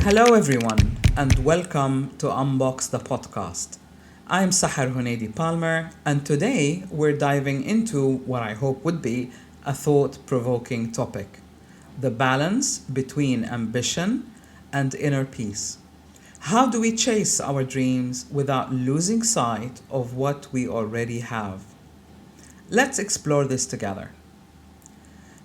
Hello, everyone, and welcome to Unbox the podcast. I'm Sahar Palmer, and today we're diving into what I hope would be a thought provoking topic: the balance between ambition and inner peace. How do we chase our dreams without losing sight of what we already have? Let's explore this together.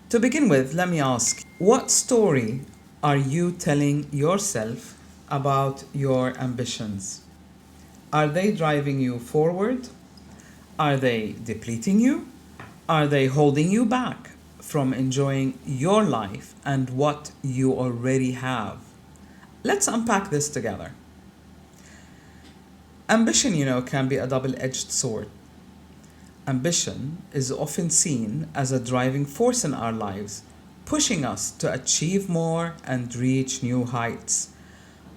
To begin with, let me ask, what story are you telling yourself about your ambitions? Are they driving you forward? Are they depleting you? Are they holding you back from enjoying your life and what you already have? Let's unpack this together. Ambition, can be a double edged sword. Ambition is often seen as a driving force in our lives, pushing us to achieve more and reach new heights.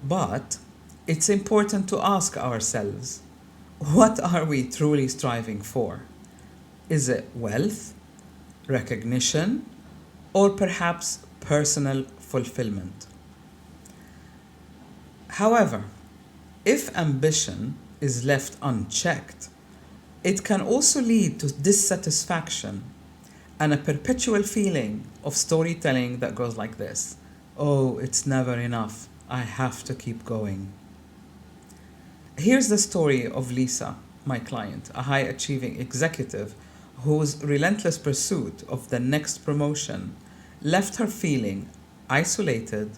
But it's important to ask ourselves, what are we truly striving for? Is it wealth, recognition, or perhaps personal fulfillment? However, if ambition is left unchecked, it can also lead to dissatisfaction and a perpetual feeling of storytelling that goes like this: oh, it's never enough. I have to keep going. Here's the story of Lisa, my client, a high achieving executive whose relentless pursuit of the next promotion left her feeling isolated,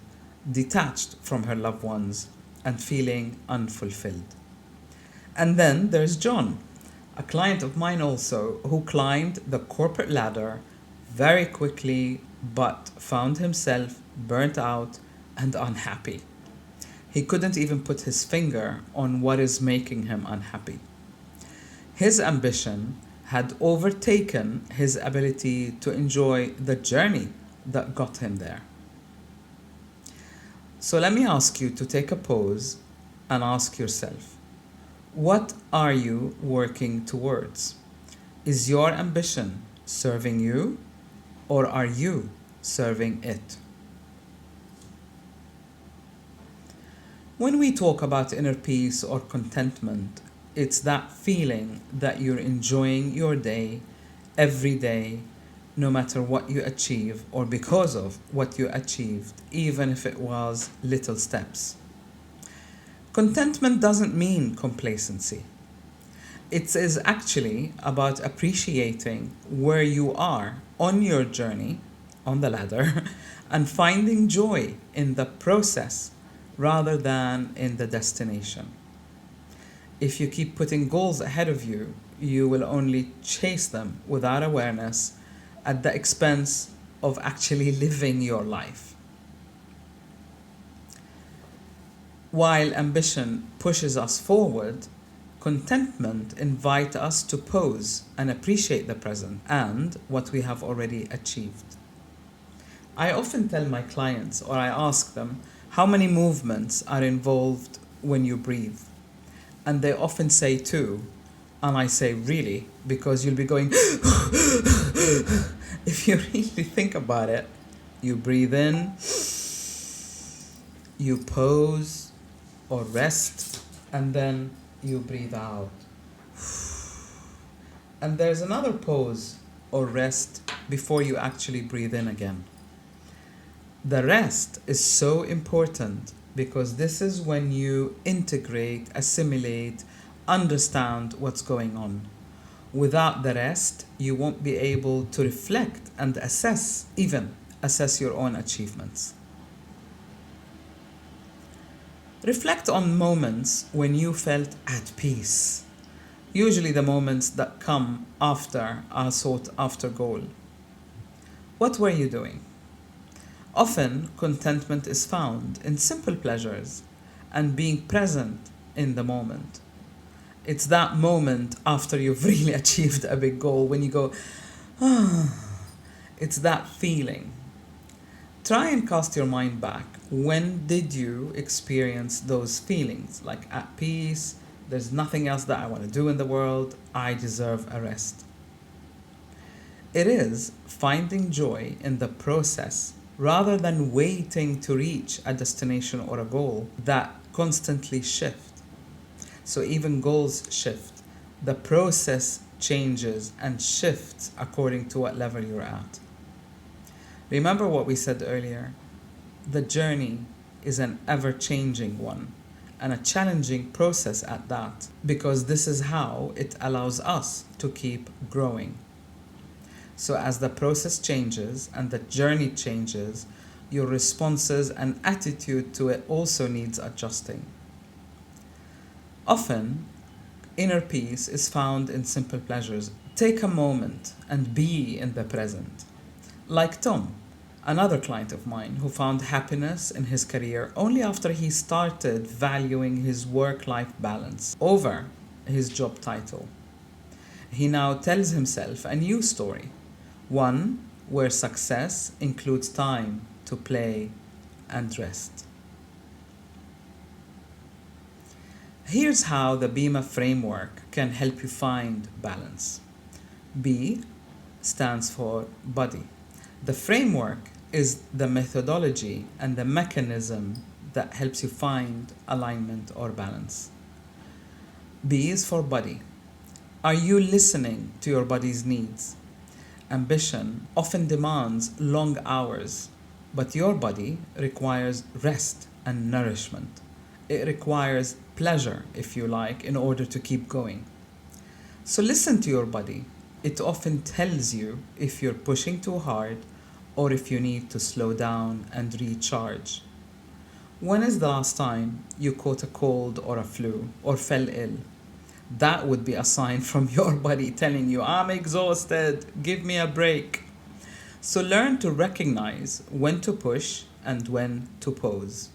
detached from her loved ones, and feeling unfulfilled. And then there's John, a client of mine also, who climbed the corporate ladder very quickly but found himself burnt out and unhappy. He couldn't even put his finger on what is making him unhappy. His ambition had overtaken his ability to enjoy the journey that got him there. So let me ask you to take a pause and ask yourself, what are you working towards? Is your ambition serving you, or are you serving it? When we talk about inner peace or contentment, it's that feeling that you're enjoying your day every day, no matter what you achieve or because of what you achieved, even if it was little steps. Contentment doesn't mean complacency. It is actually about appreciating where you are on your journey, on the ladder, and finding joy in the process rather than in the destination. If you keep putting goals ahead of you, you will only chase them without awareness at the expense of actually living your life. While ambition pushes us forward, contentment invites us to pause and appreciate the present and what we have already achieved. I often tell my clients, or I ask them, how many movements are involved when you breathe? And they often say 2. And I say, really? Because you'll be going, if you really think about it, you breathe in, you pause or rest, and then you breathe out. And there's another pause or rest before you actually breathe in again. The rest is so important because this is when you integrate, assimilate, understand what's going on. Without the rest, you won't be able to reflect and assess your own achievements. Reflect on moments when you felt at peace. Usually the moments that come after a sought after goal. What were you doing? Often, contentment is found in simple pleasures and being present in the moment. It's that moment after you've really achieved a big goal when you go, it's that feeling. Try and cast your mind back. When did you experience those feelings? Like at peace, there's nothing else that I want to do in the world, I deserve a rest. It is finding joy in the process rather than waiting to reach a destination or a goal that constantly shift. So even goals shift. The process changes and shifts according to what level you're at. Remember what we said earlier. The journey is an ever-changing one and a challenging process at that, because this is how it allows us to keep growing. So as the process changes and the journey changes, your responses and attitude to it also needs adjusting. Often, inner peace is found in simple pleasures. Take a moment and be in the present. Like Tom, another client of mine who found happiness in his career only after he started valuing his work-life balance over his job title. He now tells himself a new story, one where success includes time to play and rest. Here's how the BIMA framework can help you find balance. B stands for body. The framework is the methodology and the mechanism that helps you find alignment or balance. B is for body. Are you listening to your body's needs? Ambition often demands long hours, but your body requires rest and nourishment. It requires pleasure, if you like, in order to keep going. So listen to your body. It often tells you if you're pushing too hard or if you need to slow down and recharge. When is the last time you caught a cold or a flu or fell ill? That would be a sign from your body telling you, I'm exhausted, give me a break. So learn to recognize when to push and when to pause.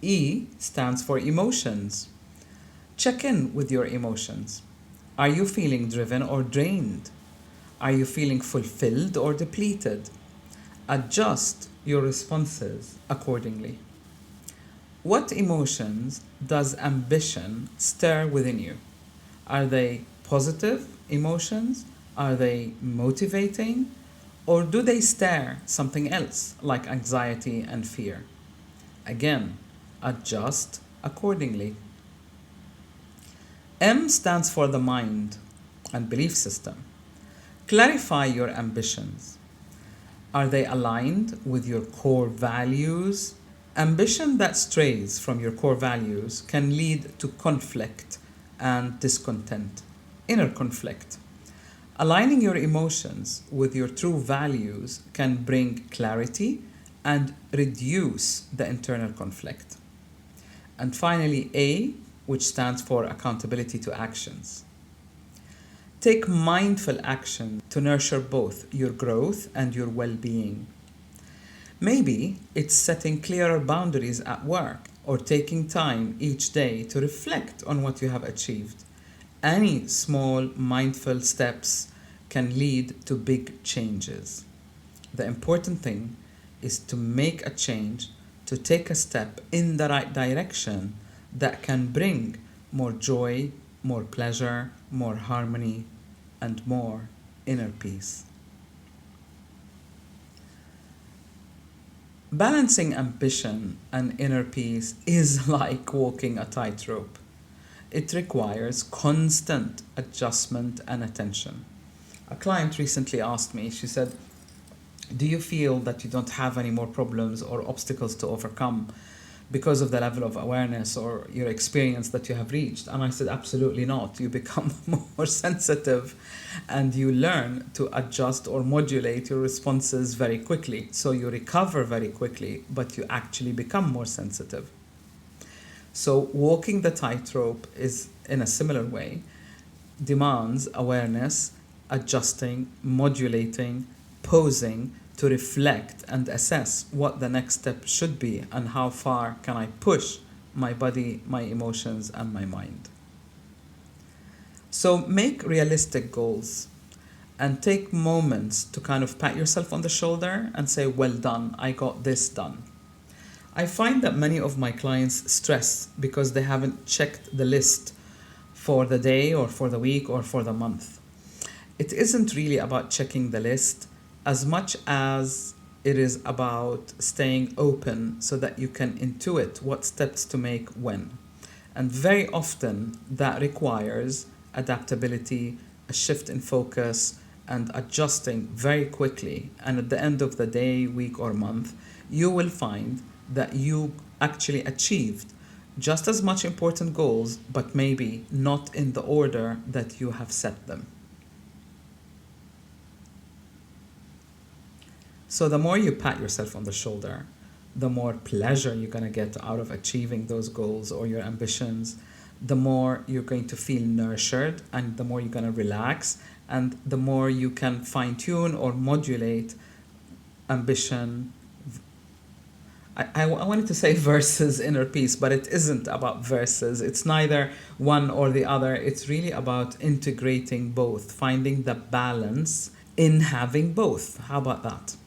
E stands for emotions. Check in with your emotions. Are you feeling driven or drained? Are you feeling fulfilled or depleted? Adjust your responses accordingly. What emotions does ambition stir within you? Are they positive emotions? Are they motivating? Or do they stir something else like anxiety and fear? Again, adjust accordingly. M stands for the mind and belief system. Clarify your ambitions. Are they aligned with your core values? Ambition that strays from your core values can lead to conflict and discontent, inner conflict. Aligning your emotions with your true values can bring clarity and reduce the internal conflict. And finally, A, which stands for accountability to actions. Take mindful action to nurture both your growth and your well-being. Maybe it's setting clearer boundaries at work or taking time each day to reflect on what you have achieved. Any small mindful steps can lead to big changes. The important thing is to make a change, to take a step in the right direction that can bring more joy, more pleasure, more harmony, and more inner peace. Balancing ambition and inner peace is like walking a tightrope. It requires constant adjustment and attention. A client recently asked me, she said, do you feel that you don't have any more problems or obstacles to overcome because of the level of awareness or your experience that you have reached? And I said, absolutely not. You become more sensitive and you learn to adjust or modulate your responses very quickly. So you recover very quickly, but you actually become more sensitive. So walking the tightrope is, in a similar way, demands awareness, adjusting, modulating, pausing to reflect and assess what the next step should be and how far can I push my body, my emotions, and my mind. So make realistic goals and take moments to kind of pat yourself on the shoulder and say, well done, I got this done. I find that many of my clients stress because they haven't checked the list for the day or for the week or for the month. It isn't really about checking the list as much as It is about staying open so that you can intuit what steps to make when. And very often that requires adaptability, a shift in focus, and adjusting very quickly. And at the end of the day, week, or month, you will find that you actually achieved just as much important goals, but maybe not in the order that you have set them. So the more you pat yourself on the shoulder, the more pleasure you're going to get out of achieving those goals or your ambitions, the more you're going to feel nurtured, and the more you're going to relax, and the more you can fine tune or modulate ambition. I wanted to say versus inner peace, but it isn't about versus. It's neither one or the other. It's really about integrating both, finding the balance in having both. How about that?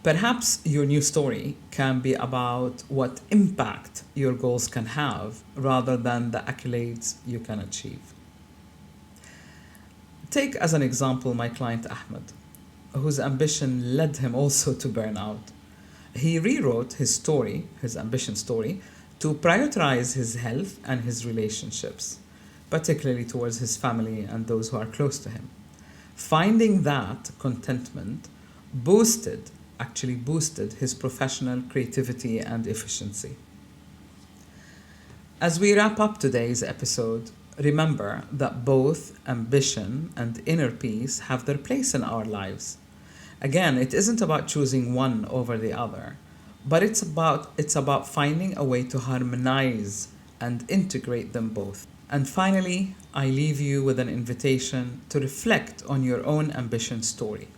Perhaps your new story can be about what impact your goals can have rather than the accolades you can achieve. Take as an example my client Ahmed, whose ambition led him also to burnout. He rewrote his story, his ambition story, to prioritize his health and his relationships, particularly towards his family and those who are close to him. Finding that contentment actually boosted his professional creativity and efficiency. As we wrap up today's episode, remember that both ambition and inner peace have their place in our lives. Again, it isn't about choosing one over the other, but it's about finding a way to harmonize and integrate them both. And finally, I leave you with an invitation to reflect on your own ambition story.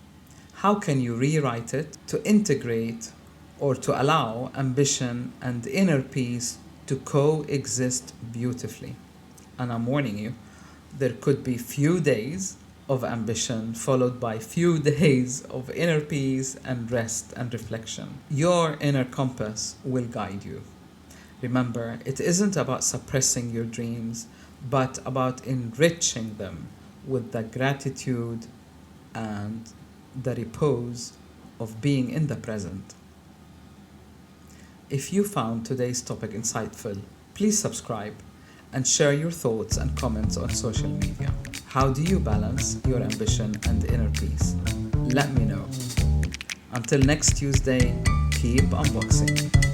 How can you rewrite it to integrate or to allow ambition and inner peace to coexist beautifully? And I'm warning you, there could be few days of ambition followed by few days of inner peace and rest and reflection. Your inner compass will guide you. Remember, it isn't about suppressing your dreams, but about enriching them with the gratitude and the repose of being in the present. If you found today's topic insightful, please subscribe and share your thoughts and comments on social media. How do you balance your ambition and inner peace? Let me know. Until next Tuesday, keep unboxing.